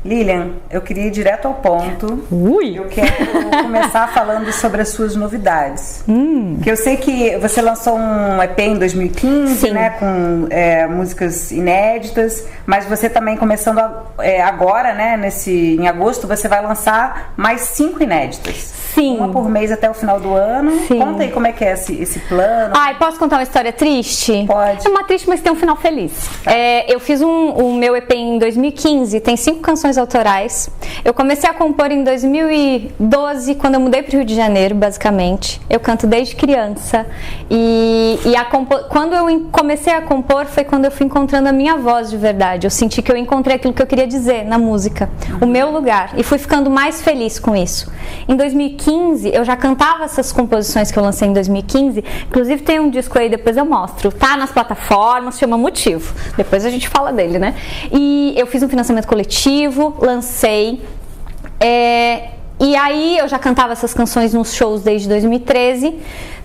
Lilian, eu queria ir direto ao ponto. Ui! Eu quero começar falando sobre as suas novidades. Porque eu sei que você lançou um EP em 2015, Sim. né, com músicas inéditas, mas você também começando agora, né, em agosto, você vai lançar mais 5 inéditas. Sim. Uma por mês até o final do ano. Sim. Conta aí como é que é esse plano. Ai, posso contar uma história triste? Pode. É uma triste, mas tem um final feliz. Eu fiz o meu EP em 2015, tem 5 canções autorais. Eu comecei a compor em 2012, quando eu mudei para o Rio de Janeiro, basicamente. Eu canto desde criança. Quando eu comecei a compor, foi quando eu fui encontrando a minha voz de verdade. Eu senti que eu encontrei aquilo que eu queria dizer na música, o meu lugar. E fui ficando mais feliz com isso. Em 2015, eu já cantava essas composições que eu lancei em 2015. Inclusive tem um disco aí, depois eu mostro. Tá nas plataformas, chama Motivo. Depois a gente fala dele, né? E eu fiz um financiamento coletivo, lancei. E aí eu já cantava essas canções nos shows desde 2013.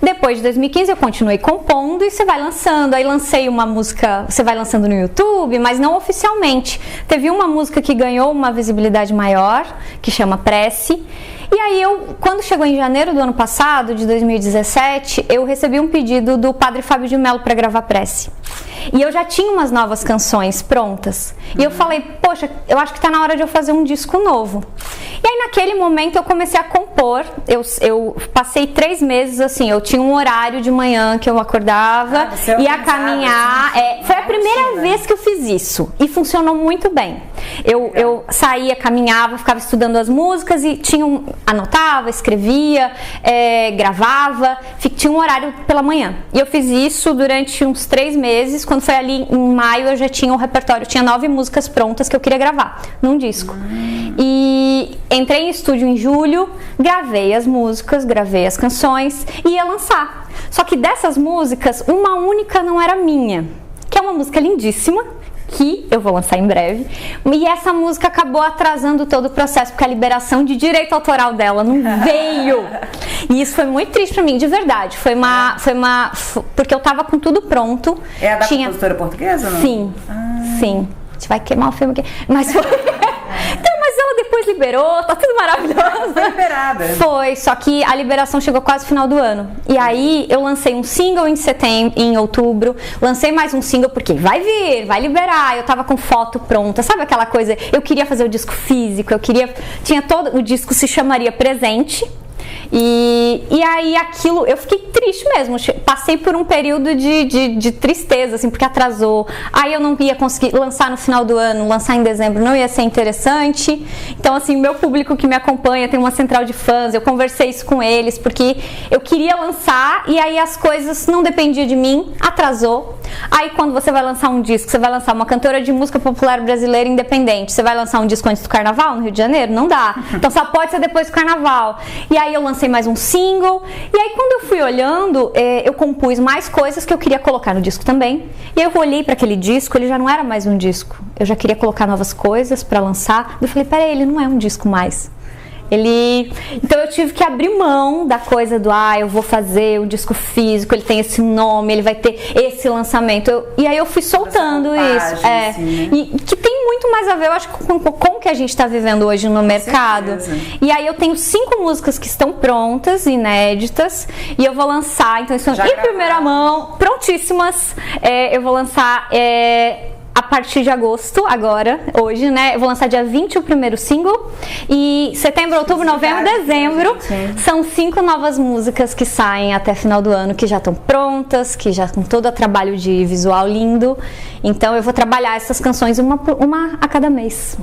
Depois de 2015 eu continuei compondo e você vai lançando. Aí lancei uma música, você vai lançando no YouTube, mas não oficialmente. Teve uma música que ganhou uma visibilidade maior, que chama Prece. E aí quando chegou em janeiro do ano passado, de 2017, eu recebi um pedido do Padre Fábio de Mello para gravar Prece. E eu já tinha umas novas canções prontas. E eu falei, poxa, eu acho que tá na hora de eu fazer um disco novo. E aí naquele momento eu comecei a compor. Eu passei 3 meses assim, eu tinha um horário de manhã que eu acordava, ia caminhar. Foi a primeira vez que eu fiz isso. E funcionou muito bem. Eu saía, caminhava, ficava estudando as músicas e anotava, escrevia, gravava, tinha um horário pela manhã. E eu fiz isso durante uns 3 meses. Quando foi ali em maio eu já tinha um repertório, tinha 9 músicas prontas que eu queria gravar num disco. E entrei em estúdio em julho, gravei as músicas, gravei as canções e ia lançar. Só que dessas músicas, uma única não era minha, que é uma música lindíssima, que eu vou lançar em breve. E essa música acabou atrasando todo o processo, porque a liberação de direito autoral dela não veio. E isso foi muito triste pra mim, de verdade. Porque eu tava com tudo pronto. É a da compositora portuguesa, não? Sim, sim. A gente vai queimar o filme aqui. Mas foi... Então, mas ela depois liberou, tá tudo maravilhoso. Foi liberada. Foi, só que a liberação chegou quase no final do ano. E aí eu lancei um single em outubro, lancei mais um single porque vai vir, vai liberar. Eu tava com foto pronta, sabe aquela coisa? Eu queria fazer o disco físico, o disco se chamaria Presente. E aí aquilo, eu fiquei triste mesmo, passei por um período de tristeza, assim, porque atrasou. Aí eu não ia conseguir lançar no final do ano, lançar em dezembro não ia ser interessante. Então assim, o meu público que me acompanha tem uma central de fãs, eu conversei isso com eles, porque eu queria lançar e aí as coisas não dependiam de mim, atrasou. Aí quando você vai lançar um disco, você vai lançar uma cantora de música popular brasileira independente, você vai lançar um disco antes do carnaval no Rio de Janeiro? Não dá. Então só pode ser depois do carnaval. E aí eu lancei mais um single, e aí quando eu fui olhando, eu compus mais coisas que eu queria colocar no disco também, e aí eu olhei para aquele disco, ele já não era mais um disco, eu já queria colocar novas coisas para lançar, eu falei, peraí, ele não é um disco mais. Então eu tive que abrir mão da coisa do eu vou fazer o disco físico, ele tem esse nome, ele vai ter esse lançamento. E aí eu fui soltando isso. Assim, né? E que tem muito mais a ver, eu acho, com o que a gente está vivendo hoje no mercado. Certeza. E aí eu tenho 5 músicas que estão prontas, inéditas, e eu vou lançar, então estão em primeira mão, prontíssimas. Eu vou lançar a partir de agosto, hoje, né? Eu vou lançar dia 20 o primeiro single. E setembro, outubro, novembro, dezembro são 5 novas músicas que saem até final do ano, que já estão prontas, que já com todo o trabalho de visual lindo. Então eu vou trabalhar essas canções uma a cada mês.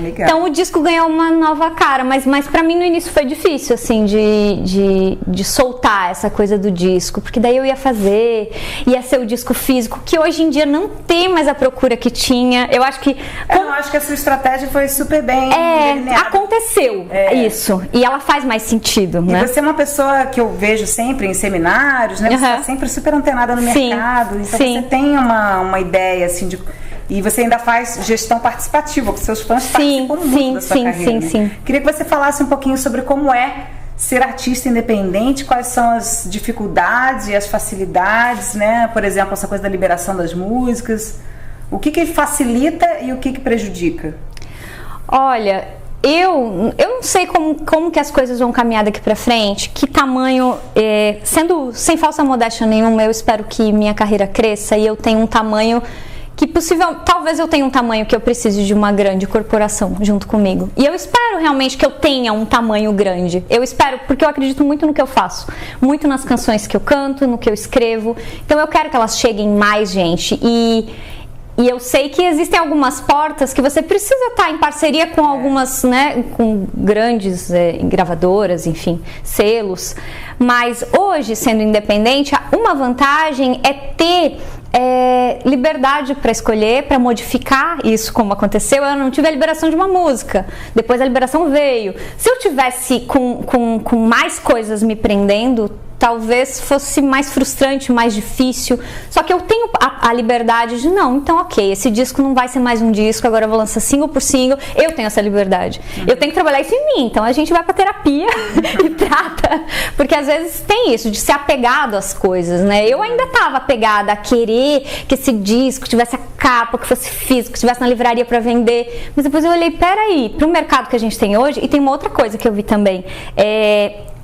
Legal. Então o disco ganhou uma nova cara, mas pra mim no início foi difícil, assim, de soltar essa coisa do disco, porque daí eu ia ser o disco físico, que hoje em dia não tem mais a procura que tinha. Eu acho que... Eu acho que a sua estratégia foi super bem delineada. Aconteceu isso, e ela faz mais sentido, né? E você é uma pessoa que eu vejo sempre em seminários, né? Você está sempre super antenada no mercado, então você tem uma ideia, assim, e você ainda faz gestão participativa, que seus fãs participam muito da sua carreira. Sim. Queria que você falasse um pouquinho sobre como é ser artista independente, quais são as dificuldades e as facilidades, né? Por exemplo, essa coisa da liberação das músicas. O que facilita e o que prejudica? Olha, eu não sei como que as coisas vão caminhar daqui pra frente, que tamanho, sendo sem falsa modéstia nenhuma, eu espero que minha carreira cresça e eu tenha um tamanho que talvez eu tenha um tamanho que eu precise de uma grande corporação junto comigo. E eu espero realmente que eu tenha um tamanho grande. Eu espero, porque eu acredito muito no que eu faço, muito nas canções que eu canto, no que eu escrevo. Então eu quero que elas cheguem mais gente. E eu sei que existem algumas portas que você precisa estar em parceria com algumas, né, com grandes gravadoras, enfim, selos. Mas hoje, sendo independente, uma vantagem é ter liberdade para escolher, para modificar isso, como aconteceu. Eu não tive a liberação de uma música, depois a liberação veio. Se eu tivesse com mais coisas me prendendo, talvez fosse mais frustrante, mais difícil. Só que eu tenho a liberdade de, não, então ok, esse disco não vai ser mais um disco, agora eu vou lançar single por single. Eu tenho essa liberdade. Eu tenho que trabalhar isso em mim, então a gente vai pra terapia e trata. Porque às vezes tem isso, de ser apegado às coisas, né? Eu ainda tava apegada a querer que esse disco tivesse a capa, que fosse físico, que estivesse na livraria pra vender. Mas depois eu olhei, peraí, pro mercado que a gente tem hoje, e tem uma outra coisa que eu vi também,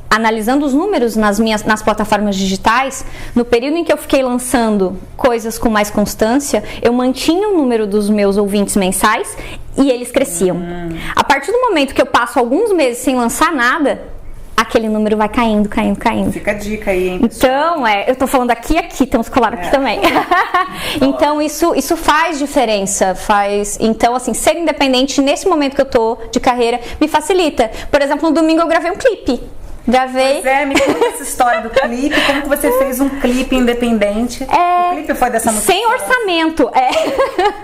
analisando os números nas plataformas digitais, no período em que eu fiquei lançando coisas com mais constância, eu mantinha o número dos meus ouvintes mensais e eles cresciam. A partir do momento que eu passo alguns meses sem lançar nada, aquele número vai caindo. Fica a dica aí, hein, então, eu tô falando aqui, tem uns colares aqui também. Então, isso faz diferença. Então, assim, ser independente nesse momento que eu tô de carreira me facilita. Por exemplo, no domingo eu gravei um clipe. Gravei. Pois me conta essa história do clipe, como que você fez um clipe independente? O clipe foi dessa música? Sem orçamento.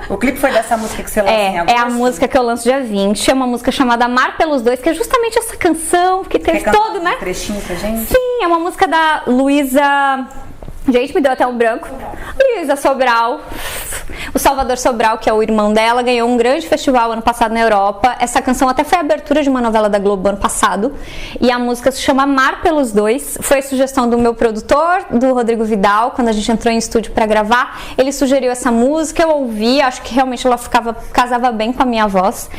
O clipe foi dessa música que você lança em agosto? É a música que eu lanço dia 20, é uma música chamada Amar pelos Dois, que é justamente essa canção que teve todo, né? Um trechinho pra gente? Sim, é uma música da Luísa... Gente, me deu até um branco. Luísa Sobral. O Salvador Sobral, que é o irmão dela, ganhou um grande festival ano passado na Europa. Essa canção até foi a abertura de uma novela da Globo ano passado. E a música se chama Amar pelos Dois. Foi a sugestão do meu produtor, do Rodrigo Vidal, quando a gente entrou em estúdio para gravar. Ele sugeriu essa música, eu ouvi, acho que realmente ela casava bem com a minha voz.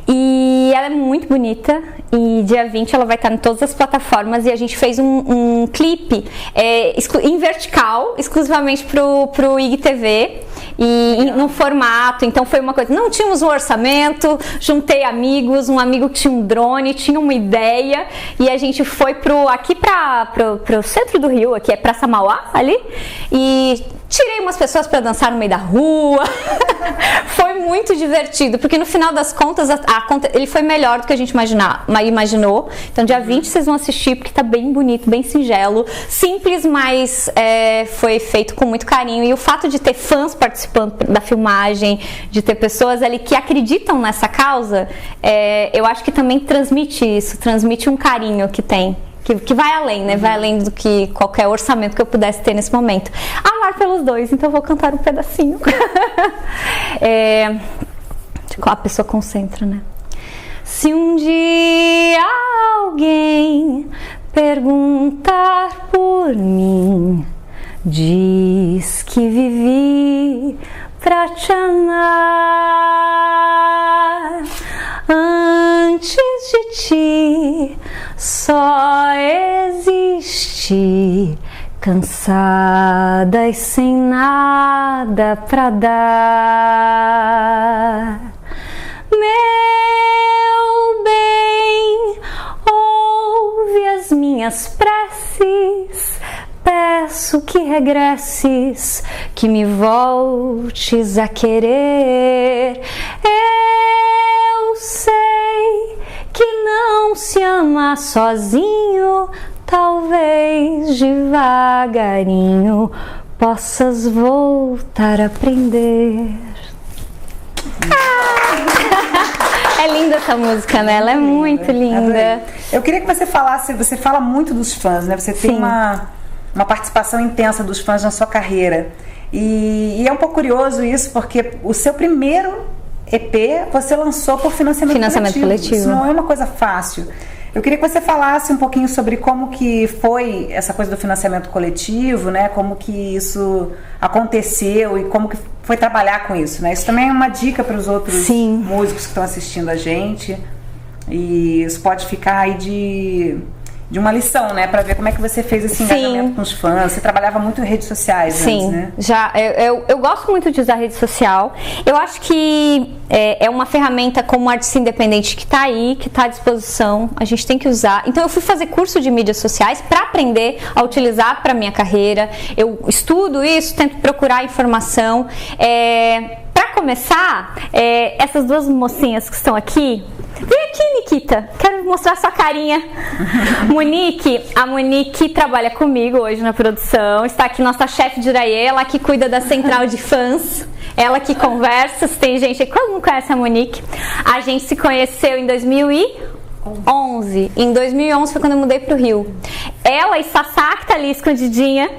E ela é muito bonita. E dia 20 ela vai estar em todas as plataformas. E a gente fez um clipe em vertical, exclusivamente pro IGTV. E no formato, então foi uma coisa, não tínhamos um orçamento, juntei amigos, um amigo que tinha um drone, tinha uma ideia, e a gente foi aqui pro centro do Rio, aqui é Praça Mauá, ali, e tirei umas pessoas para dançar no meio da rua. Foi muito divertido, porque no final das contas, ele foi melhor do que a gente imaginou. Então, dia 20 vocês vão assistir, porque tá bem bonito, bem singelo, simples, mas foi feito com muito carinho. E o fato de ter fãs participando da filmagem, de ter pessoas ali que acreditam nessa causa, eu acho que também transmite isso, transmite um carinho que tem. Que vai além, né? Vai além do que qualquer orçamento que eu pudesse ter nesse momento. Amar pelos Dois, então eu vou cantar um pedacinho. A pessoa concentra, né? Se um dia alguém perguntar por mim, diz que vivi pra te amar. Antes de ti só existi, cansada e sem nada pra dar. Meu bem, ouve as minhas preces, peço que regresses, que me voltes a querer. Eu sei que não se ama sozinho, talvez devagarinho possas voltar a aprender. É linda essa música, né? Ela é muito linda. Eu queria que você falasse, você fala muito dos fãs, né? Você tem uma participação intensa dos fãs na sua carreira. E é um pouco curioso isso, porque o seu primeiro EP você lançou por financiamento coletivo. Isso não é uma coisa fácil. Eu queria que você falasse um pouquinho sobre como que foi essa coisa do financiamento coletivo, né? Como que isso aconteceu e como que foi trabalhar com isso, né? Isso também é uma dica para os outros músicos que estão assistindo a gente. E isso pode ficar aí de uma lição, né? Pra ver como é que você fez esse engajamento com os fãs. Você trabalhava muito em redes sociais antes, né? Já. Eu gosto muito de usar rede social. Eu acho que é uma ferramenta como artista independente que tá aí, que tá à disposição. A gente tem que usar. Então eu fui fazer curso de mídias sociais para aprender a utilizar para minha carreira. Eu estudo isso, tento procurar informação. Para começar, essas duas mocinhas que estão aqui, vem aqui, Nikita, quero mostrar sua carinha. A Monique trabalha comigo hoje na produção, está aqui nossa chefe de Iraê, ela que cuida da central de fãs, ela que conversa. Se tem gente que não conhece a Monique, a gente se conheceu em 2011. Em 2011 foi quando eu mudei pro Rio. Ela e Sassá, que tá ali escondidinha,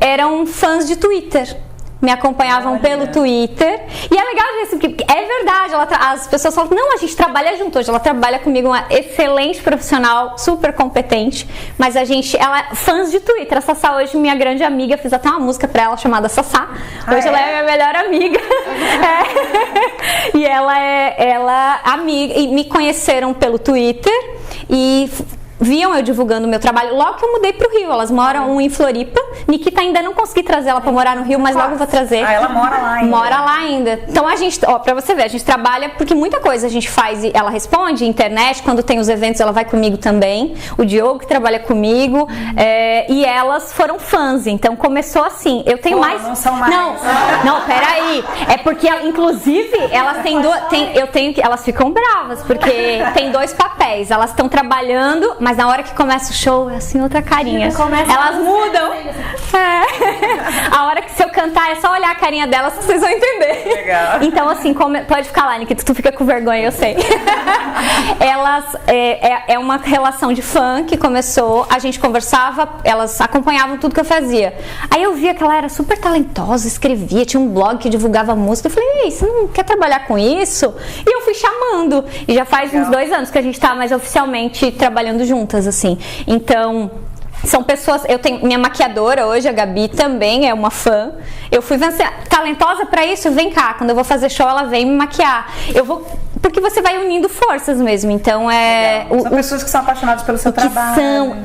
eram fãs de Twitter. Me acompanhavam pelo Twitter. E é legal ver isso, porque é verdade. As pessoas falam, não, a gente trabalha junto hoje. Ela trabalha comigo, uma excelente profissional, super competente. Mas ela é fãs de Twitter. A Sassá hoje, minha grande amiga, fiz até uma música pra ela chamada Sassá. Hoje ela é minha melhor amiga. E ela amiga. E me conheceram pelo Twitter. E viam eu divulgando o meu trabalho logo que eu mudei pro Rio. Elas moram em Floripa. Nikita ainda não consegui trazer ela pra morar no Rio, mas logo eu vou trazer. Ela mora lá ainda. Mora lá ainda. Então a gente, pra você ver, a gente trabalha porque muita coisa a gente faz e ela responde, internet, quando tem os eventos ela vai comigo também. O Diogo que trabalha comigo. E elas foram fãs, então começou assim. Eu tenho mais. Não são mais. Não, peraí. É porque, inclusive, elas têm elas ficam bravas, porque tem 2 papéis. Elas estão trabalhando, mas na hora que começa o show é assim, outra carinha. Elas mudam. A hora que se eu cantar é só olhar a carinha delas que vocês vão entender. Legal. Então assim, pode ficar lá, Nikita, tu fica com vergonha, eu sei. Elas é uma relação de fã que começou, a gente conversava, elas acompanhavam tudo que eu fazia. Aí eu via que ela era super talentosa, escrevia, tinha um blog que divulgava música. Eu falei, ei, você não quer trabalhar com isso? E eu fui chamando. E já faz uns 2 anos que a gente tá mais oficialmente trabalhando juntas, assim. Então, são pessoas. Eu tenho minha maquiadora hoje, a Gabi, também é uma fã. Eu fui talentosa pra isso, vem cá. Quando eu vou fazer show, ela vem me maquiar. Porque você vai unindo forças mesmo. Então são pessoas que são apaixonadas pelo seu trabalho.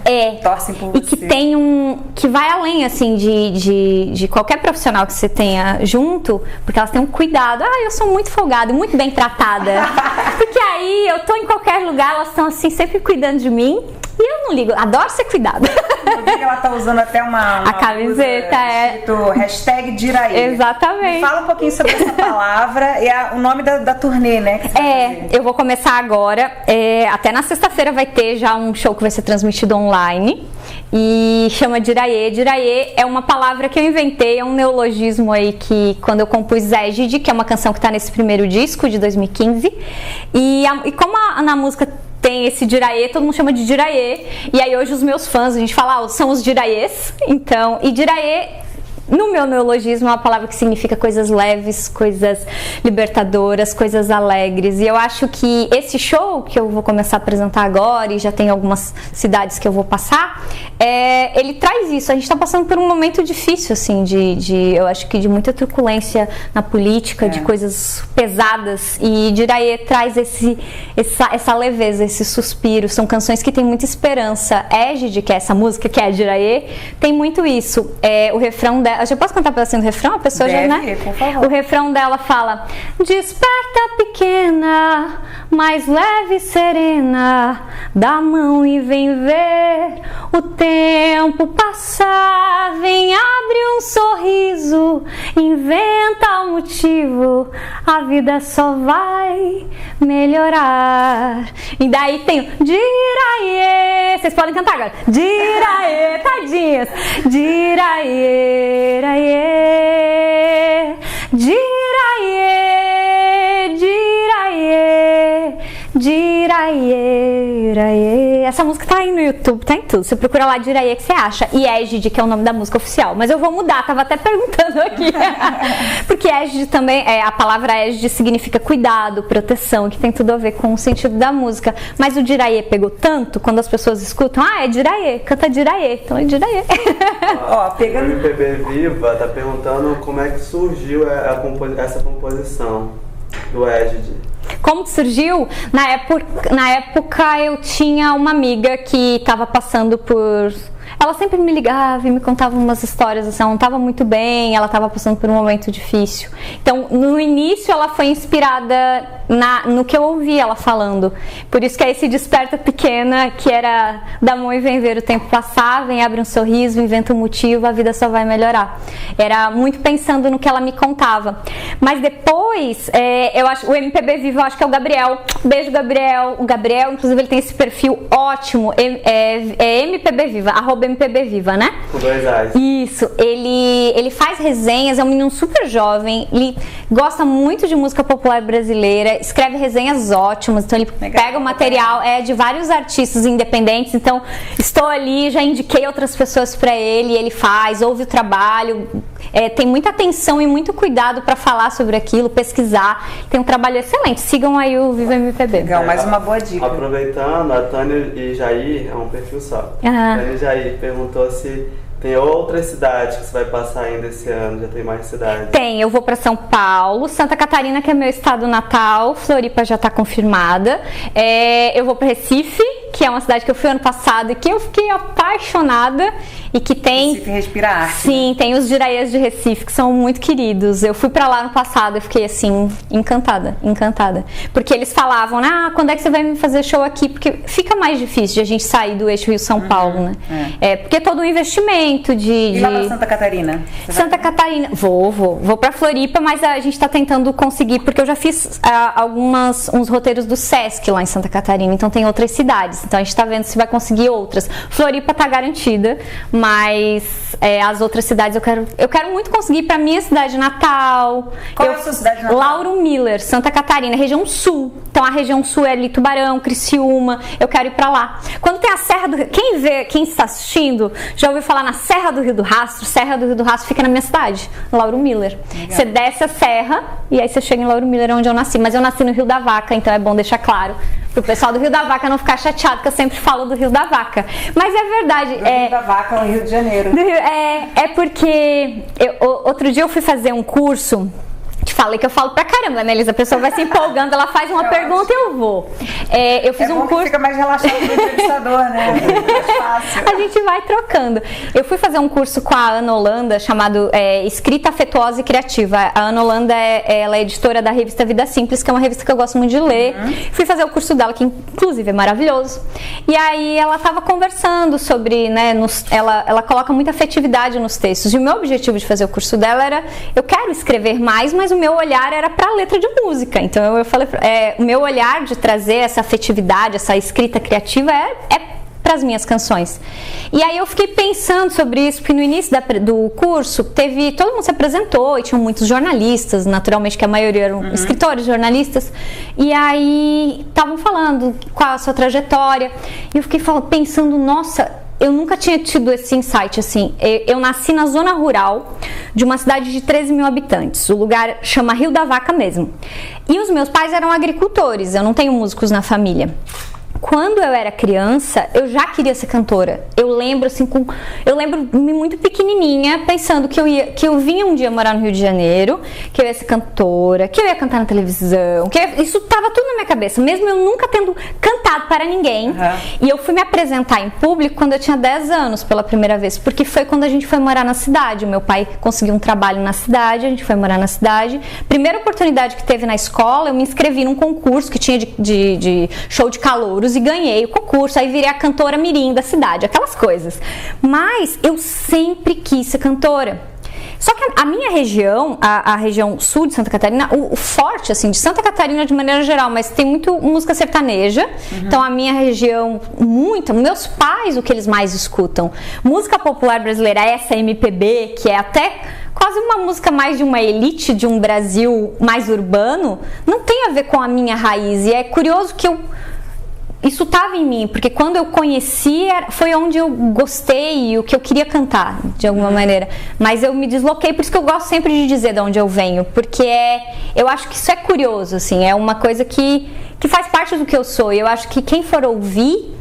Torcem por você. E que tem que vai além, assim, de qualquer profissional que você tenha junto, porque elas têm um cuidado. Eu sou muito folgada, muito bem tratada. Porque aí eu tô em qualquer lugar, elas estão assim, sempre cuidando de mim. E eu não ligo, adoro ser cuidada. Eu vi que ela tá usando até uma camiseta, escrito #Diraê. Exatamente. Me fala um pouquinho sobre essa palavra e o nome da turnê, né? Eu vou começar agora. Até na sexta-feira vai ter já um show que vai ser transmitido online. E chama Diraê. Diraê é uma palavra que eu inventei, é um neologismo aí que quando eu compus Égide, que é uma canção que tá nesse primeiro disco de 2015. E como na música tem esse Diraê, todo mundo chama de Diraê. E aí hoje os meus fãs, a gente fala, são os Diraês. Então, e Diraê, no meu neologismo, é uma palavra que significa coisas leves, coisas libertadoras, coisas alegres. E eu acho que esse show que eu vou começar a apresentar agora, e já tem algumas cidades que eu vou passar, ele traz isso. A gente está passando por um momento difícil, assim, eu acho que de muita truculência na política, de coisas pesadas. E Diraê traz essa leveza, esse suspiro. São canções que têm muita esperança. Égide, que é essa música, que é Diraê, tem muito isso. O refrão dela. Eu posso cantar um pedacinho do refrão? A pessoa já, né? Por favor. O refrão dela fala: desperta pequena, mais leve e serena, dá a mão e vem ver o tempo passar, vem abre um sorriso, inventa um motivo, a vida só vai melhorar. E daí tem Diraê, vocês podem cantar agora. Diraê, tadinhas. Diraê, Diraê, Diraê, Diraê, Diraê, Diraê. essa música tá aí no YouTube, tá em tudo. Você procura lá Diraye que você acha. E Égide, que é o nome da música oficial. Mas eu vou mudar, tava até perguntando aqui. Porque Égide também, a palavra Égide significa cuidado, proteção, que tem tudo a ver com o sentido da música. Mas o Diraye pegou tanto, quando as pessoas escutam, é Diraye, canta Diraye. Então é Diraye. Ó, pegando... O MPB Viva tá perguntando como é que surgiu essa composição do Égide. Como que surgiu? Na época eu tinha uma amiga que estava passando por... Ela sempre me ligava e me contava umas histórias, assim, ela não estava muito bem, ela estava passando por um momento difícil. Então, no início, ela foi inspirada no que eu ouvi ela falando. Por isso que é esse Desperta Pequena, que era da mão e vem ver o tempo passar, vem abre um sorriso, inventa um motivo, a vida só vai melhorar. Era muito pensando no que ela me contava. Mas depois, eu acho, o MPB Vivo, eu acho que é o Gabriel. Beijo, Gabriel. O Gabriel, inclusive, ele tem esse perfil ótimo, MPB Viva, @MPB Viva, né? Com 2 A's. Isso, ele faz resenhas, é um menino super jovem, ele gosta muito de música popular brasileira, escreve resenhas ótimas, então ele pega o material de vários artistas independentes, então estou ali, já indiquei outras pessoas para ele faz, ouve o trabalho, tem muita atenção e muito cuidado para falar sobre aquilo, pesquisar, tem um trabalho excelente, sigam aí o Viva MPB. Legal, mais uma boa dica. Aproveitando, a Tânia e Jair, é um perfil só. Tânia e Jair perguntou se tem outras cidades que você vai passar ainda esse ano, já tem mais cidades? Tem, eu vou para São Paulo, Santa Catarina, que é meu estado natal, Floripa já está confirmada, eu vou para Recife, que é uma cidade que eu fui ano passado e que eu fiquei apaixonada e que tem... Recife respira arte. Sim, tem os Diraiês de Recife, que são muito queridos. Eu fui pra lá no passado e fiquei assim, encantada. Porque eles falavam, quando é que você vai me fazer show aqui? Porque fica mais difícil de a gente sair do eixo Rio-São Paulo, né? Porque é todo um investimento de... E lá pra Santa Catarina? Santa Catarina, vou pra Floripa, mas a gente tá tentando conseguir, porque eu já fiz uns roteiros do Sesc lá em Santa Catarina, então tem outras cidades. Então a gente tá vendo se vai conseguir outras. Floripa tá garantida, mas as outras cidades eu quero muito conseguir pra minha cidade natal. Qual é a sua cidade natal? Lauro Miller, Santa Catarina, região sul. Então a região sul é ali Tubarão, Criciúma, eu quero ir pra lá. Quando tem a Serra do Rio, quem está assistindo, já ouviu falar na Serra do Rio do Rastro? Serra do Rio do Rastro fica na minha cidade, Lauro Miller. Legal. Você desce a serra e aí você chega em Lauro Miller, onde eu nasci. Mas eu nasci no Rio da Vaca, então é bom deixar claro pro pessoal do Rio da Vaca não ficar chateado, que eu sempre falo do Rio da Vaca. Mas é verdade. Rio da Vaca no Rio de Janeiro. Porque outro dia eu fui fazer um curso. Te falei que eu falo pra caramba, né, Elisa? A pessoa vai se empolgando, ela faz uma pergunta e eu vou. Eu fiz um curso. Fica mais relaxado com o entrevistador, né? Mais fácil. A gente vai trocando. Eu fui fazer um curso com a Ana Holanda chamado Escrita Afetuosa e Criativa. A Ana Holanda ela é editora da revista Vida Simples, que é uma revista que eu gosto muito de ler. Fui fazer o curso dela, que inclusive é maravilhoso. E aí ela estava conversando sobre, né, ela coloca muita afetividade nos textos. E o meu objetivo de fazer o curso dela era, eu quero escrever mais, mas o meu olhar era para a letra de música. Então eu falei, o meu olhar de trazer essa afetividade, essa escrita criativa é para as minhas canções. E aí eu fiquei pensando sobre isso, porque no início do curso todo mundo se apresentou e tinham muitos jornalistas, naturalmente que a maioria eram escritores, jornalistas, e aí estavam falando qual a sua trajetória, e eu fiquei pensando, nossa, eu nunca tinha tido esse insight assim. Eu nasci na zona rural de uma cidade de 13 mil habitantes. O lugar chama Rio da Vaca mesmo. E os meus pais eram agricultores, eu não tenho músicos na família. Quando eu era criança, eu já queria ser cantora. Eu lembro muito pequenininha, pensando que eu vinha um dia morar no Rio de Janeiro, que eu ia ser cantora, que eu ia cantar na televisão, isso estava tudo na minha cabeça, mesmo eu nunca tendo cantado para ninguém. E eu fui me apresentar em público quando eu tinha 10 anos pela primeira vez, porque foi quando a gente foi morar na cidade. O meu pai conseguiu um trabalho na cidade, a gente foi morar na cidade. Primeira oportunidade que teve na escola, eu me inscrevi num concurso que tinha de show de calouros e ganhei o concurso, aí virei a cantora mirim da cidade, aquelas coisas. Mas eu sempre quis ser cantora. Só que a minha região, a região sul de Santa Catarina, o forte, assim, de Santa Catarina de maneira geral, mas tem muito música sertaneja, então a minha região, meus pais, o que eles mais escutam, música popular brasileira, essa MPB, que é até quase uma música mais de uma elite de um Brasil mais urbano, não tem a ver com a minha raiz, e é curioso que isso estava em mim, porque quando eu conheci, foi onde eu gostei, o que eu queria cantar, de alguma maneira. Mas eu me desloquei, por isso que eu gosto sempre de dizer de onde eu venho, porque eu acho que isso é curioso, assim, é uma coisa que faz parte do que eu sou. E eu acho que quem for ouvir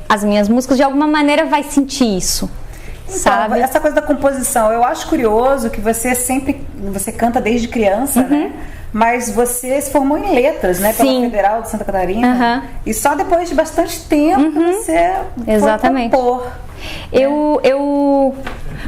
as minhas músicas, de alguma maneira vai sentir isso. Então, sabe? Essa coisa da composição, eu acho curioso que você canta desde criança, né? Mas você se formou em letras, né? Pela Federal de Santa Catarina. E só depois de bastante tempo você foi compor.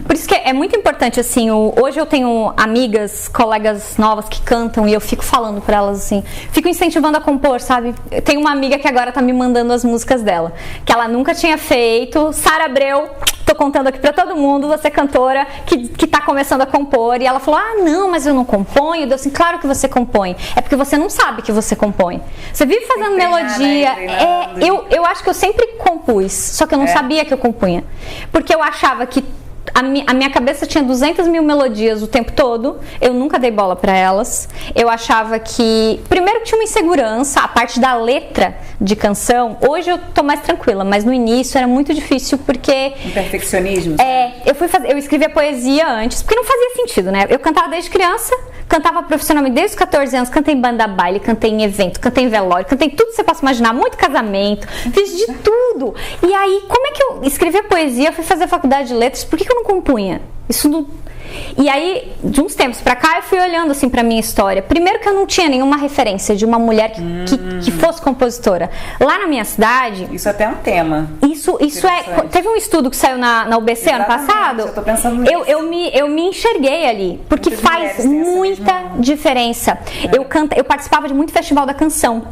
Por isso que é muito importante, assim, hoje eu tenho amigas, colegas novas que cantam e eu fico falando pra elas, assim, fico incentivando a compor, sabe? Tem uma amiga que agora tá me mandando as músicas dela, que ela nunca tinha feito. Sara Abreu, tô contando aqui pra todo mundo, você é cantora que tá começando a compor. E ela falou, não, mas eu não componho. Eu disse assim, claro que você compõe, é porque você não sabe que você compõe. Você vive fazendo melodia. Eu acho que eu sempre compus, só que eu não sabia que eu compunha, porque eu achava que a minha cabeça tinha 200 mil melodias o tempo todo, eu nunca dei bola pra elas. Eu achava que, primeiro, tinha uma insegurança, a parte da letra de canção. Hoje eu tô mais tranquila, mas no início era muito difícil, porque... Um perfeccionismo. Eu escrevia poesia antes, porque não fazia sentido, né? Eu cantava desde criança, cantava profissionalmente desde os 14 anos, cantei em banda baile, cantei em evento, cantei em velório, cantei tudo que você possa imaginar, muito casamento, fiz de tudo. E aí, como é que eu escrevia poesia, fui fazer faculdade de letras, por que eu não compunha? Isso não... E aí, de uns tempos pra cá, eu fui olhando assim pra minha história. Primeiro que eu não tinha nenhuma referência de uma mulher que fosse compositora. Lá na minha cidade... Isso até é um tema. Isso teve um estudo que saiu na UBC ano passado. Eu tô pensando nisso. Eu me enxerguei ali, porque faz muita diferença. Eu participava de muito festival da canção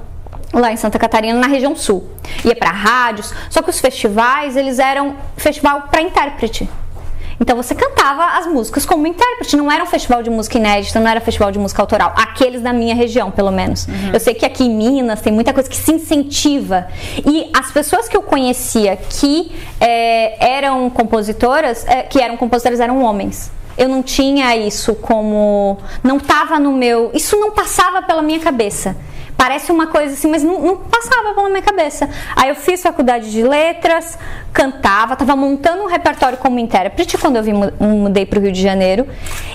lá em Santa Catarina, na região sul. Ia pra rádios, só que os festivais, eles eram festival pra intérprete. Então você cantava as músicas como intérprete, não era um festival de música inédita, não era festival de música autoral, aqueles da minha região, pelo menos. Eu sei que aqui em Minas tem muita coisa que se incentiva. E as pessoas que eu conhecia que eram compositoras eram homens. Eu não tinha isso como... Não estava no meu... Isso não passava pela minha cabeça. Parece uma coisa assim, mas não passava pela minha cabeça. Aí eu fiz faculdade de letras, cantava, estava montando um repertório como intérprete quando eu mudei para o Rio de Janeiro.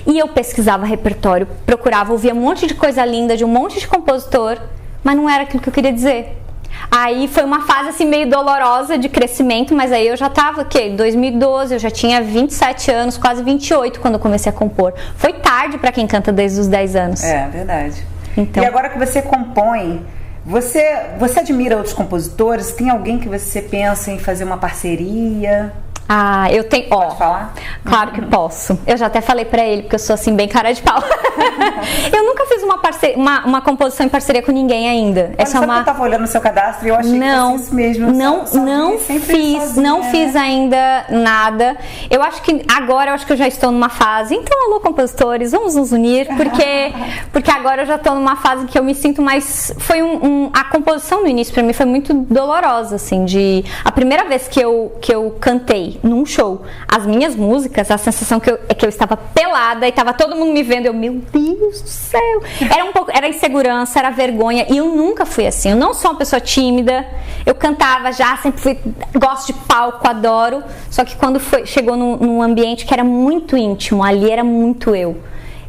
E eu pesquisava repertório, procurava, ouvia um monte de coisa linda de um monte de compositor, mas não era aquilo que eu queria dizer. Aí foi uma fase assim meio dolorosa de crescimento, mas aí eu já estava, 2012, eu já tinha 27 anos, quase 28 quando eu comecei a compor. Foi tarde para quem canta desde os 10 anos. É, verdade. Então, e agora que você compõe, você admira outros compositores? Tem alguém que você pensa em fazer uma parceria? Eu tenho... Pode falar? Claro que posso. Eu já até falei pra ele, porque eu sou assim, bem cara de pau. Eu nunca fiz uma composição em parceria com ninguém ainda. Mas sabe que eu tava olhando no seu cadastro e eu achei que fosse isso mesmo. Não fiz ainda nada. Eu acho que eu já estou numa fase. Então, alô, compositores, vamos nos unir, porque agora eu já estou numa fase que eu me sinto mais... A composição no início pra mim foi muito dolorosa, assim, a primeira vez que eu cantei num show as minhas músicas, a sensação é que eu estava pelada e estava todo mundo me vendo, meu Deus do céu, era insegurança, era vergonha, e eu nunca fui assim. Eu não sou uma pessoa tímida, eu cantava já, sempre gosto de palco, adoro, só que quando chegou num ambiente que era muito íntimo, ali era muito eu,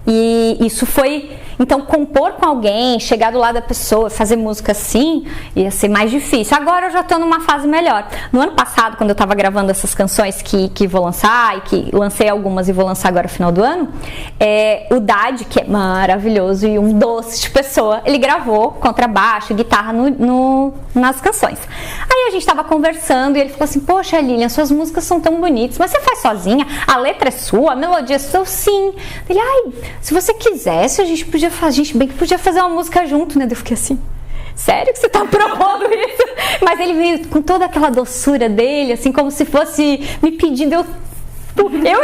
e isso foi... Então, compor com alguém, chegar do lado da pessoa, fazer música assim, ia ser mais difícil. Agora eu já estou numa fase melhor. No ano passado, quando eu estava gravando essas canções que vou lançar, e que lancei algumas e vou lançar agora no final do ano, o Dad, que é maravilhoso e um doce de pessoa, ele gravou contrabaixo, guitarra nas canções. Aí a gente estava conversando e ele falou assim, poxa, Lilian, suas músicas são tão bonitas, mas você faz sozinha? A letra é sua? A melodia é sua? Sim. Ele, se você quisesse, a gente bem que podia fazer uma música junto, né? Eu fiquei assim, sério que você tá propondo isso? Mas ele veio com toda aquela doçura dele, assim, como se fosse me pedindo, eu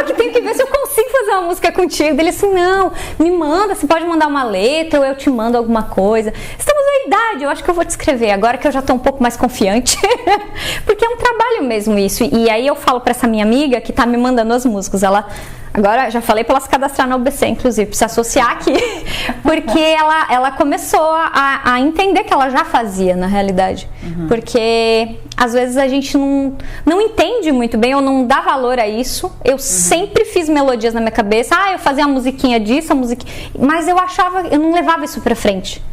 que tenho que ver se eu consigo fazer uma música contigo. Ele assim, não, me manda, você pode mandar uma letra ou eu te mando alguma coisa. Estamos na idade, eu acho que eu vou te escrever agora que eu já tô um pouco mais confiante. Porque é um trabalho mesmo isso. E aí eu falo pra essa minha amiga que tá me mandando as músicas, ela Agora, já falei para ela se cadastrar na UBC, inclusive, para se associar aqui. Porque ela começou a entender que ela já fazia, na realidade. Porque, às vezes, a gente não entende muito bem ou não dá valor a isso. Eu sempre fiz melodias na minha cabeça. Eu fazia a musiquinha disso, a musiquinha... Mas eu não levava isso para frente.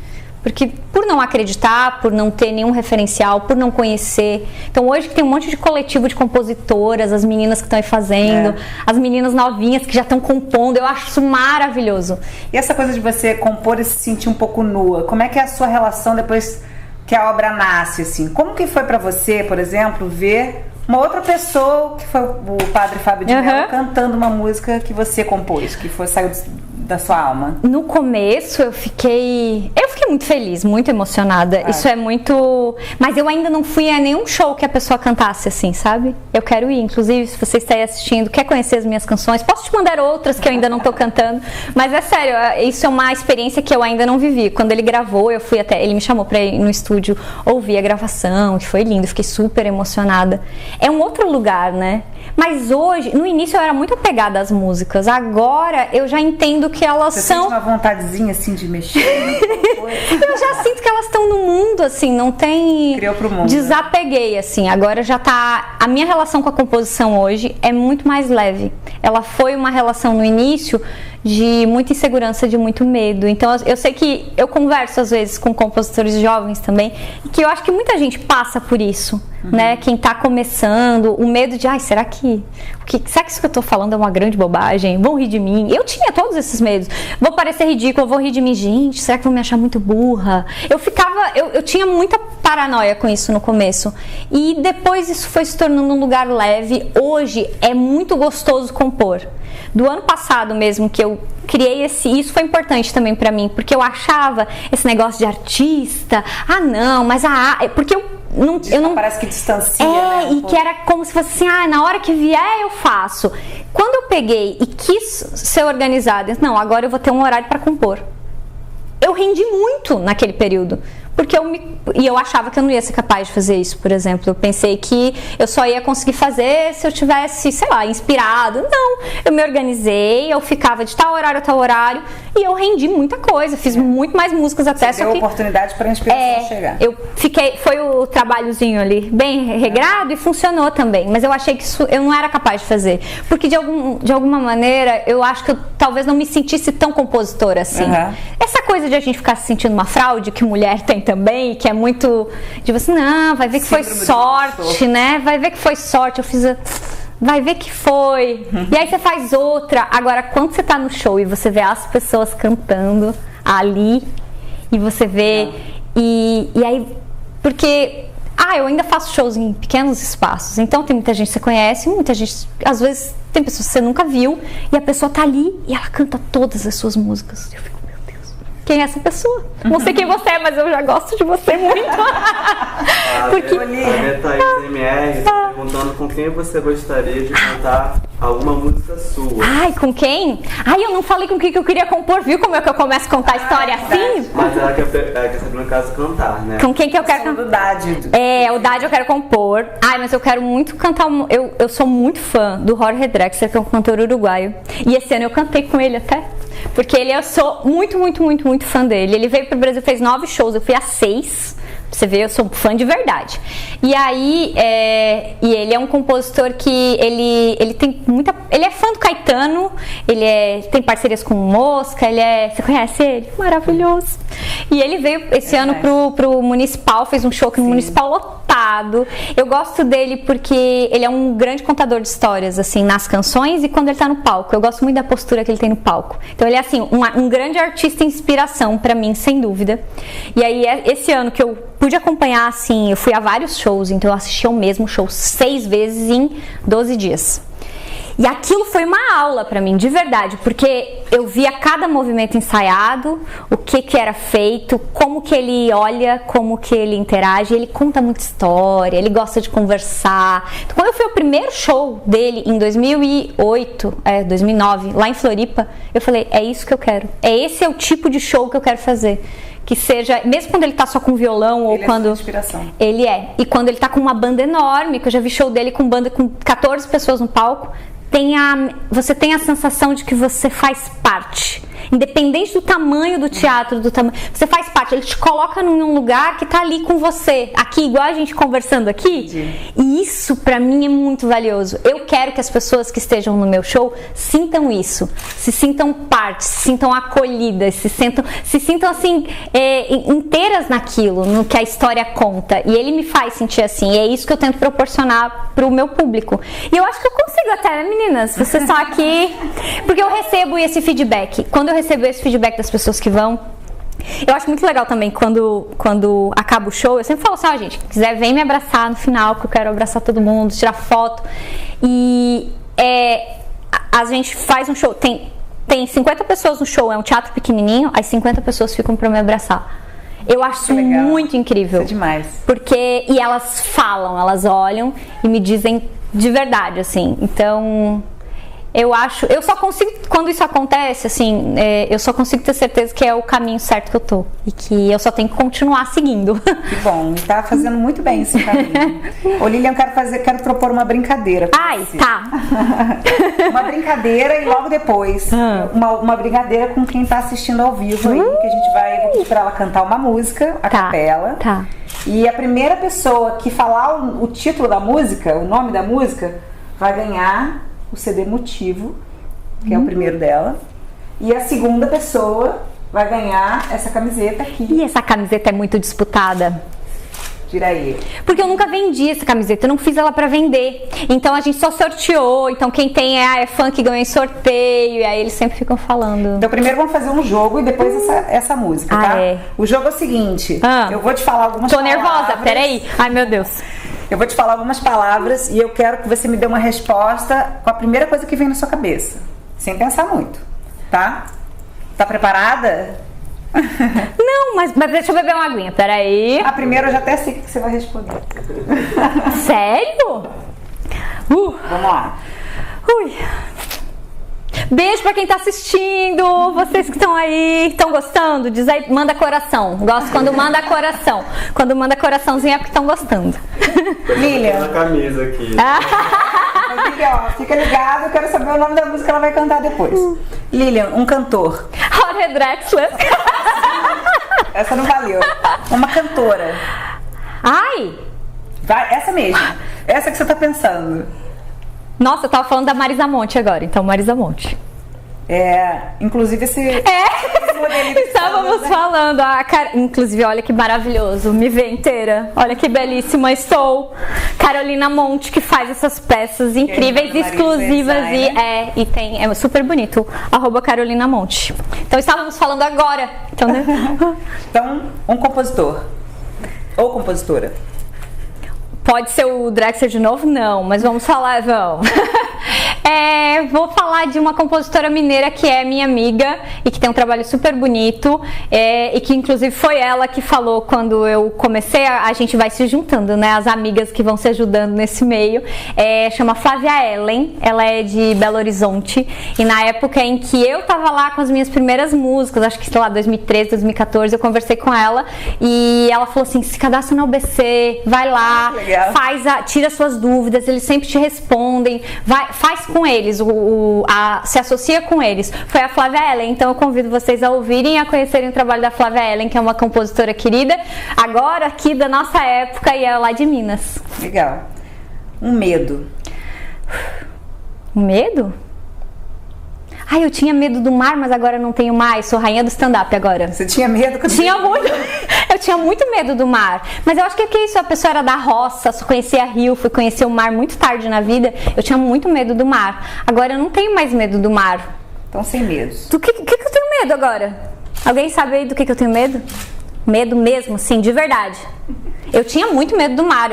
Porque por não acreditar, por não ter nenhum referencial, por não conhecer. Então hoje tem um monte de coletivo de compositoras, as meninas que estão aí fazendo, as meninas novinhas que já estão compondo, eu acho isso maravilhoso. E essa coisa de você compor e se sentir um pouco nua, como é que é a sua relação depois que a obra nasce, assim? Como que foi pra você, por exemplo, ver uma outra pessoa, que foi o Padre Fábio de Mello, cantando uma música que você compôs, que saiu da sua alma? No começo eu fiquei muito feliz, muito emocionada. Isso é muito... Mas eu ainda não fui a nenhum show que a pessoa cantasse assim, sabe? Eu quero ir, inclusive, se você está aí assistindo, quer conhecer as minhas canções, posso te mandar outras que eu ainda não tô cantando. Mas é sério, isso é uma experiência que eu ainda não vivi. Quando ele gravou, eu fui até... Ele me chamou pra ir no estúdio ouvir a gravação, que foi lindo, fiquei super emocionada. É um outro lugar, né? Mas hoje, no início eu era muito apegada às músicas. Agora eu já entendo que elas são... Você sente uma vontadezinha assim de mexer? Eu já sinto que elas estão no mundo, assim, não tem... Criou pro mundo. Desapeguei, assim. Agora já tá... A minha relação com a composição hoje é muito mais leve. Ela foi uma relação no início de muita insegurança, de muito medo. Então eu sei que eu converso às vezes com compositores jovens também, e que eu acho que muita gente passa por isso, né? Quem tá começando, o medo de, será que isso que eu tô falando é uma grande bobagem? Vão rir de mim? Eu tinha todos esses medos. Vou parecer ridículo, vou rir de mim. Gente, será que vão me achar muito burra? Eu tinha muita paranoia com isso no começo. E depois isso foi se tornando um lugar leve. Hoje é muito gostoso compor. Do ano passado mesmo que eu criei isso foi importante também pra mim, porque eu achava esse negócio de artista, porque eu não parece que distancia, né? E que era como se fosse assim, na hora que vier eu faço. Quando eu peguei e quis ser organizada, não, agora eu vou ter um horário pra compor. Eu rendi muito naquele período. Porque eu achava que eu não ia ser capaz de fazer isso, por exemplo. Eu pensei que eu só ia conseguir fazer se eu tivesse, sei lá, inspirado. Não, eu me organizei, eu ficava de tal horário a tal horário e eu rendi muita coisa, fiz muito mais músicas até. Você deu oportunidade para a inspiração chegar. Foi o trabalhozinho ali, bem regrado e funcionou também. Mas eu achei que isso eu não era capaz de fazer. Porque de alguma maneira eu acho que eu talvez não me sentisse tão compositora assim. Essa coisa de a gente ficar se sentindo uma fraude, que mulher tem também, que é muito de você, não, vai ver que foi sorte, né? Vai ver que foi sorte, vai ver que foi. E aí você faz outra. Agora, quando você tá no show e você vê as pessoas cantando ali, e você vê, e aí, porque eu ainda faço shows em pequenos espaços, então tem muita gente que você conhece, muita gente, às vezes tem pessoas que você nunca viu, e a pessoa tá ali e ela canta todas as suas músicas. Eu fico, quem é essa pessoa? Não sei quem você é, mas eu já gosto de você muito. Porque... A Thaís MR está perguntando com quem você gostaria de cantar alguma música sua. Com quem? Eu não falei com quem que eu queria compor, viu como é que eu começo a contar a história assim? Mas ela quer saber, no caso, cantar, né? Com quem que eu quero cantar? O Dade. O Dade eu quero compor. Mas eu quero muito cantar, eu sou muito fã do Jorge Drexler, que é um cantor uruguaio. E esse ano eu cantei com ele até. Porque eu sou muito, muito, muito, muito fã dele. Ele veio pro Brasil, fez 9 shows, eu fui a 6. Pra você ver, eu sou fã de verdade. E aí, e ele é um compositor que ele tem muita... Ele é fã do Caetano, tem parcerias com o Mosca, você conhece ele? Maravilhoso. E ele veio esse ano pro Municipal, fez um show aqui no Municipal lotado. Eu gosto dele porque ele é um grande contador de histórias, assim, nas canções e quando ele tá no palco. Eu gosto muito da postura que ele tem no palco. Então ele é, assim, um grande artista e inspiração pra mim, sem dúvida. E aí, esse ano que eu pude acompanhar, assim, eu fui a vários shows, então eu assisti ao mesmo show 6 vezes em 12 dias. E aquilo foi uma aula pra mim, de verdade, porque eu via cada movimento ensaiado, o que era feito, como que ele olha, como que ele interage, ele conta muita história, ele gosta de conversar. Então, quando eu fui ao primeiro show dele em 2009, lá em Floripa, eu falei, é isso que eu quero. Esse é o tipo de show que eu quero fazer. Que seja, mesmo quando ele tá só com violão ou quando... É inspiração. Ele é. E quando ele tá com uma banda enorme, que eu já vi show dele com banda com 14 pessoas no palco, você tem a sensação de que você faz parte. Independente do tamanho do teatro, você faz parte. Ele te coloca num lugar que tá ali com você. Aqui, igual a gente conversando aqui. Sim. E isso, pra mim, é muito valioso. Eu quero que as pessoas que estejam no meu show sintam isso. Se sintam parte, se sintam acolhidas, se sintam assim, inteiras naquilo, no que a história conta. E ele me faz sentir assim. E é isso que eu tento proporcionar pro meu público. E eu acho que eu consigo até, meninas. Vocês estão aqui. Porque eu recebo esse feedback. Quando eu recebo esse feedback das pessoas que vão, eu acho muito legal também quando acaba o show, eu sempre falo assim, gente, se quiser vem me abraçar no final, porque eu quero abraçar todo mundo, tirar foto. E a gente faz um show, tem 50 pessoas no show, é um teatro pequenininho, as 50 pessoas ficam pra me abraçar. Eu acho isso muito incrível. Isso é demais. E elas falam, elas olham e me dizem de verdade, assim. Então, eu só consigo, quando isso acontece, assim, eu só consigo ter certeza que é o caminho certo que eu tô. E que eu só tenho que continuar seguindo. Que bom, tá fazendo muito bem esse caminho. Ô Lilian, quero propor uma brincadeira. Você. Tá. Uma brincadeira e logo depois, uma brincadeira com quem tá assistindo ao vivo aí, que a gente vou pedir pra ela cantar uma música, a capela. Tá. E a primeira pessoa que falar o título da música, o nome da música, vai ganhar o CD Motivo, que é o primeiro dela. E a segunda pessoa vai ganhar essa camiseta aqui. E essa camiseta é muito disputada. Tira aí. Porque eu nunca vendi essa camiseta, eu não fiz ela pra vender. Então a gente só sorteou. Então quem tem é fã que ganha em sorteio. E aí eles sempre ficam falando. Então primeiro vamos fazer um jogo e depois essa música, tá? O jogo é o seguinte. Eu vou te falar algumas palavras. Tô nervosa, peraí. Ai, meu Deus. Eu vou te falar algumas palavras e eu quero que você me dê uma resposta com a primeira coisa que vem na sua cabeça. Sem pensar muito, tá? Tá preparada? Não, mas deixa eu beber uma aguinha, peraí. A primeira eu já até sei o que você vai responder. Sério? Vamos lá. Ui. Beijo pra quem tá assistindo, vocês que estão aí, estão gostando? Diz aí, manda coração. Gosto quando manda coração. Quando manda coraçãozinho é porque estão gostando. Lilian. Tem uma camisa aqui. Lilian, fica ligado, eu quero saber o nome da música que ela vai cantar depois. Lilian, um cantor. Jorge Drexler. Essa não valeu. Uma cantora. Ai! Vai, essa mesmo. Essa que você tá pensando. Nossa, eu tava falando da Marisa Monte agora, então Marisa Monte. Inclusive esse estávamos falando, inclusive, olha que maravilhoso, me vê inteira, olha que belíssima estou. Carolina Monte, que faz essas peças incríveis, exclusivas e tem, é super bonito, @Carolina Monte. Então estávamos falando agora, então, né? Então, um compositor ou compositora. Pode ser o Drexler de novo? Não, mas vamos falar, vamos. Vou falar de uma compositora mineira que é minha amiga e que tem um trabalho super bonito e que inclusive foi ela que falou quando eu comecei, a gente vai se juntando, né, as amigas que vão se ajudando nesse meio, chama Flávia Ellen, ela é de Belo Horizonte e na época em que eu tava lá com as minhas primeiras músicas, acho que sei lá, 2013, 2014, eu conversei com ela e ela falou assim, se cadastra no UBC, vai lá, tira suas dúvidas, eles sempre te respondem, faz com eles, se associa com eles. Foi a Flávia Ellen, então eu convido vocês a ouvirem e a conhecerem o trabalho da Flávia Ellen, que é uma compositora querida, agora aqui da nossa época e é lá de Minas. Legal. Um medo. Um medo? Ai, eu tinha medo do mar, mas agora não tenho mais. Sou rainha do stand-up agora. Você tinha medo? Tinha muito. Eu tinha muito medo do mar. Mas eu acho que isso, a pessoa era da roça, só conhecia rio, fui conhecer o mar muito tarde na vida. Eu tinha muito medo do mar. Agora eu não tenho mais medo do mar. Então, sem medos. Do que eu tenho medo agora? Alguém sabe aí do que eu tenho medo? Medo mesmo, sim, de verdade. Eu tinha muito medo do mar.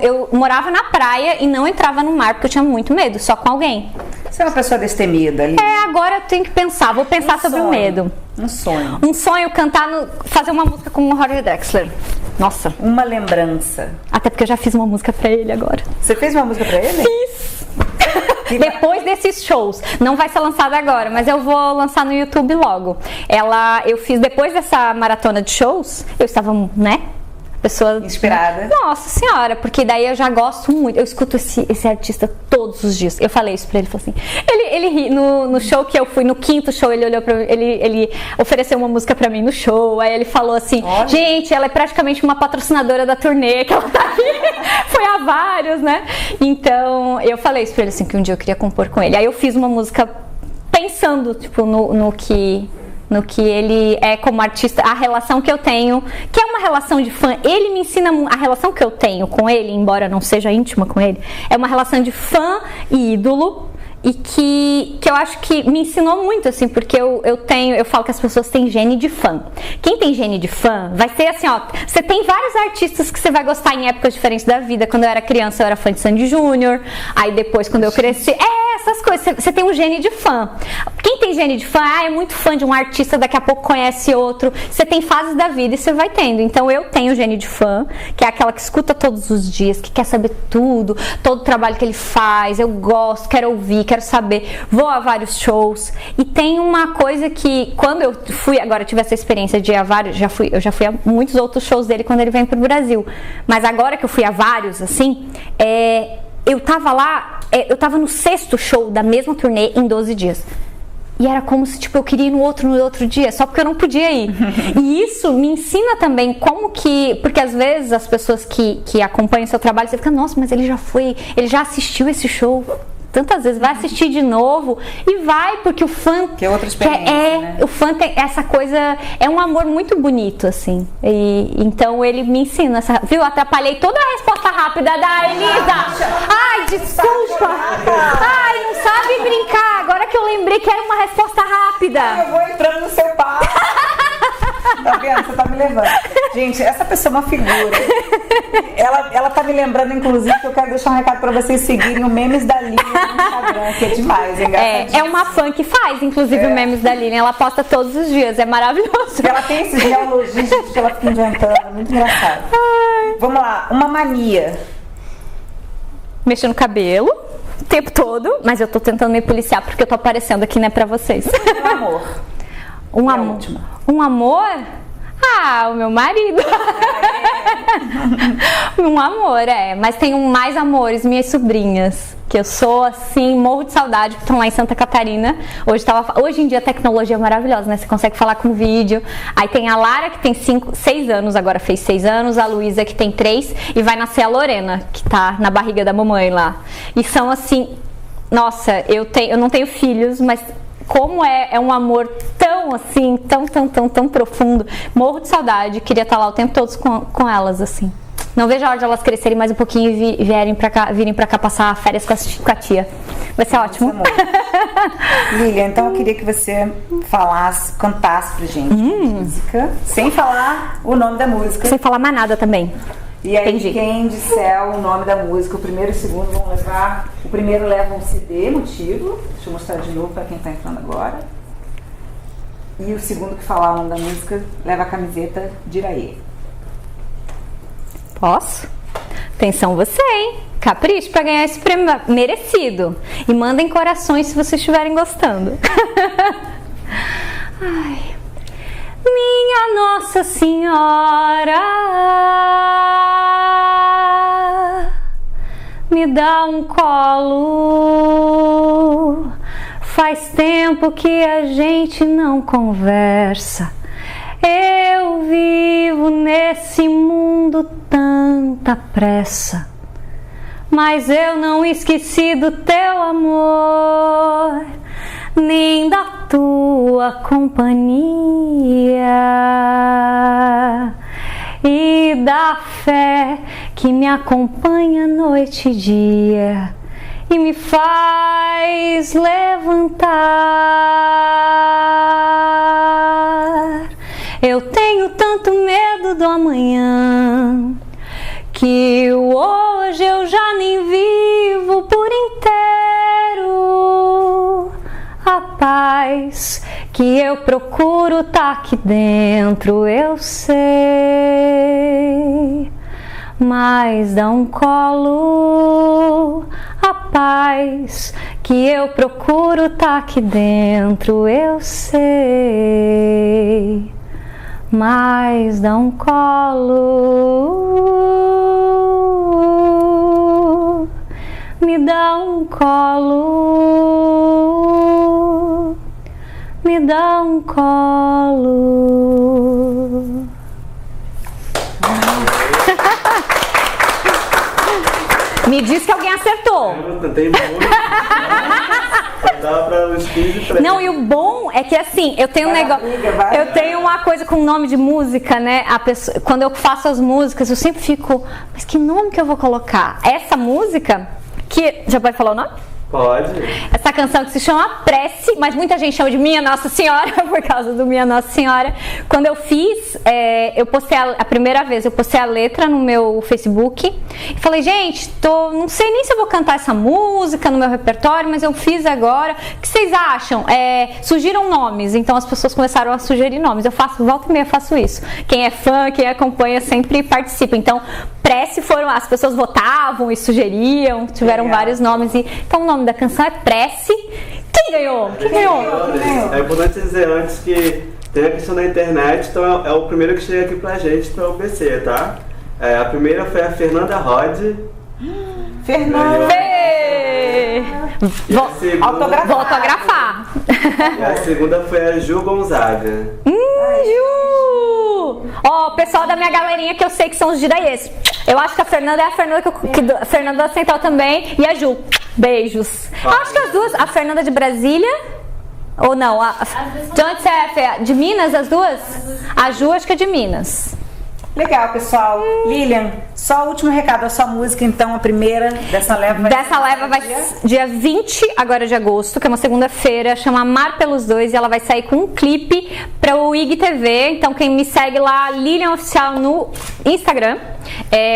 Eu morava na praia e não entrava no mar porque eu tinha muito medo, só com alguém. Você é uma pessoa destemida ali? Agora eu tenho que pensar. Vou pensar sobre o medo. Um sonho. Um sonho, fazer uma música com o Jorge Drexler. Nossa. Uma lembrança. Até porque eu já fiz uma música pra ele agora. Você fez uma música pra ele? Fiz. Depois desses shows. Não vai ser lançada agora, mas eu vou lançar no YouTube logo. Eu fiz depois dessa maratona de shows. Eu estava, né? pessoa inspirada. Nossa senhora, porque daí eu já gosto muito. Eu escuto esse artista todos os dias. Eu falei isso pra ele, falou assim. Ele ri no show que eu fui, no 5º show, ele olhou pra mim, ele ofereceu uma música pra mim no show. Aí ele falou assim: olha, gente, ela é praticamente uma patrocinadora da turnê, que ela tá aqui. Foi a vários, né? Então eu falei isso pra ele assim, que um dia eu queria compor com ele. Aí eu fiz uma música pensando, tipo, no que ele é como artista, a relação que eu tenho, que é uma relação de fã. Ele me ensina, a relação que eu tenho com ele, embora não seja íntima com ele, é uma relação de fã e ídolo, e que eu acho que me ensinou muito, assim, porque eu falo que as pessoas têm gene de fã. Quem tem gene de fã vai ser assim, ó, você tem vários artistas que você vai gostar em épocas diferentes da vida. Quando eu era criança eu era fã de Sandy Júnior, aí depois quando eu cresci, essas coisas, você tem um gene de fã. Quem tem gene de fã, é muito fã de um artista, daqui a pouco conhece outro. Você tem fases da vida e você vai tendo. Então eu tenho gene de fã, que é aquela que escuta todos os dias, que quer saber tudo, todo o trabalho que ele faz, eu gosto, quero ouvir, quero saber, vou a vários shows. E tem uma coisa que, quando eu fui, agora eu tive essa experiência de ir a vários, eu já fui a muitos outros shows dele quando ele vem pro Brasil, mas agora que eu fui a vários, assim, eu tava lá, eu tava no 6º show da mesma turnê em 12 dias. E era como se, tipo, eu queria ir no outro dia, só porque eu não podia ir. E isso me ensina também como que... Porque às vezes as pessoas que acompanham o seu trabalho, você fica, nossa, mas ele já assistiu esse show tantas vezes, vai assistir de novo e vai, porque o fã que é outra experiência, né? O fã tem essa coisa, é um amor muito bonito, assim, e então ele me ensina viu, atrapalhei toda a resposta rápida da Elisa. Ai, desculpa. Ai, não sabe brincar, agora que eu lembrei que era uma resposta rápida. Eu vou entrando no seu papo. Tá vendo? Você tá me levando. Gente, essa pessoa é uma figura. Ela tá me lembrando, inclusive, que eu quero deixar um recado pra vocês seguirem o Memes da Lilian no Instagram, que é demais, é uma fã que faz, inclusive, o Memes da Lilian. Ela posta todos os dias, é maravilhoso. E ela tem esses neologismos que ela fica inventando, muito engraçado. Vamos lá, uma mania. Mexer no cabelo o tempo todo, mas eu tô tentando me policiar porque eu tô aparecendo aqui, né, pra vocês. Um amor. Um amor? Ah, o meu marido. Um amor, mas tenho mais amores, minhas sobrinhas, que eu sou assim, morro de saudade, que estão lá em Santa Catarina. Hoje em dia a tecnologia é maravilhosa, né? Você consegue falar com vídeo. Aí tem a Lara, que tem 6 anos, agora fez 6 anos, a Luísa, que tem 3, e vai nascer a Lorena, que tá na barriga da mamãe lá. E são assim, nossa, eu não tenho filhos, mas como é um amor tão assim, tão profundo. Morro de saudade, queria estar lá o tempo todo com elas, assim. Não vejo a hora de elas crescerem mais um pouquinho e virem pra cá passar férias com a tia. Vai ser ótimo. Lilian, então eu queria que você cantasse pra gente música, sem falar o nome da música. Sem falar mais nada também. E aí, quem disser o nome da música, o primeiro e o segundo vão levar. O primeiro leva um CD emotivo. Deixa eu mostrar de novo para quem está entrando agora. E o segundo que falar o nome da música leva a camiseta de Iraê. Posso? Atenção você, hein? Capricho para ganhar esse prêmio merecido. E mandem corações se vocês estiverem gostando. Ai. Minha Nossa Senhora, me dá um colo. Faz tempo que a gente não conversa. Eu vivo nesse mundo tanta pressa, mas eu não esqueci do teu amor, nem da tua companhia e da fé que me acompanha noite e dia e me faz levantar. Eu tenho tanto medo do amanhã que hoje eu já nem vivo por inteiro. A paz que eu procuro tá aqui dentro, eu sei. Mas dá um colo. A paz que eu procuro tá aqui dentro, eu sei. mas dá um colo, me dá um colo, me dá um colo. Me diz que alguém acertou. Tem muito. Dá pra uns 15 Não, e o bom é que assim, eu tenho um negócio. Eu tenho uma coisa com nome de música, né? Quando eu faço as músicas, eu sempre fico, mas que nome que eu vou colocar? Essa música, que. Já pode falar o nome? Pode. Essa canção que se chama Prece, mas muita gente chama de Minha Nossa Senhora, por causa do Minha Nossa Senhora. Quando eu fiz, eu postei a primeira vez, eu postei a letra no meu Facebook e falei, gente, não sei nem se eu vou cantar essa música no meu repertório, mas eu fiz agora. O que vocês acham? Surgiram nomes, então as pessoas começaram a sugerir nomes. Eu faço, volta e meia, faço isso. Quem é fã, quem acompanha sempre participa. Então, Prece as pessoas votavam e sugeriam, tiveram vários nomes. Então o nome da canção é Prece. Quem ganhou? É importante dizer antes que tem a questão da internet, então é o primeiro que chega aqui pra gente, pra UBC, tá? A primeira foi a Fernanda Rod. Fernanda! Vou autografar. E a segunda foi a Ju Gonzaga. Ju! Ó, o pessoal da minha galerinha que eu sei que são os diraiês. Eu acho que a Fernanda é a Fernanda a Fernanda da Central também e a Ju. Beijos. Acho que as duas, a Fernanda de Brasília ou não? De onde você é? De Minas, as duas? A Ju acho que é de Minas. Legal, pessoal. Lilian, só o último recado, a sua música, então, a primeira dessa leva. Vai dia 20 agora de agosto, que é uma segunda-feira, chama Amar Pelos Dois, e ela vai sair com um clipe para o IGTV. Então, quem me segue lá, Lilian Oficial no Instagram,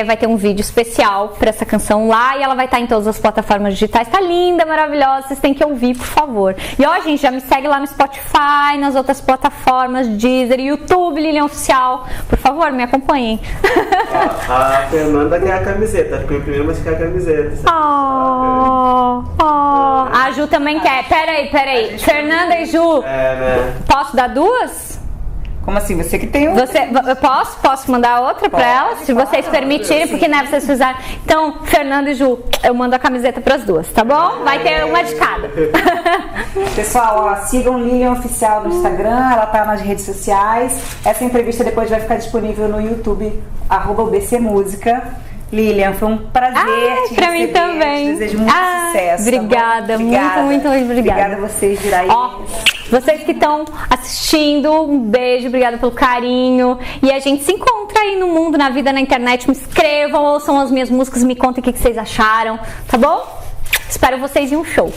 vai ter um vídeo especial para essa canção lá, e ela vai estar em todas as plataformas digitais. Tá linda, maravilhosa, vocês têm que ouvir, por favor. E ó, gente, já me segue lá no Spotify, nas outras plataformas, Deezer, YouTube, Lilian Oficial. Por favor, me acompanhem. A Fernanda quer a camiseta. Ficou em primeiro, mas quer a camiseta. A Ju também quer. Peraí. Fernanda e Ju. Né? Posso dar duas? Como assim? Você que tem eu posso mandar outra pra elas? Se vocês permitirem, porque né, vocês fizeram. Então, Fernanda e Ju, eu mando a camiseta pras duas, tá bom? Vai ter uma de cada. Pessoal, ó, sigam Lilian Oficial no Instagram, ela tá nas redes sociais. Essa entrevista depois vai ficar disponível no YouTube, @UBC Música. Lilian, foi um prazer te pra receber. Mim também. Te desejo muito sucesso. Obrigada, tá muito obrigada. Obrigada a vocês, Jiraí. Vocês que estão assistindo, um beijo, obrigada pelo carinho. E a gente se encontra aí no mundo, na vida, na internet. Me inscrevam, ouçam as minhas músicas, me contem o que vocês acharam, tá bom? Espero vocês em um show.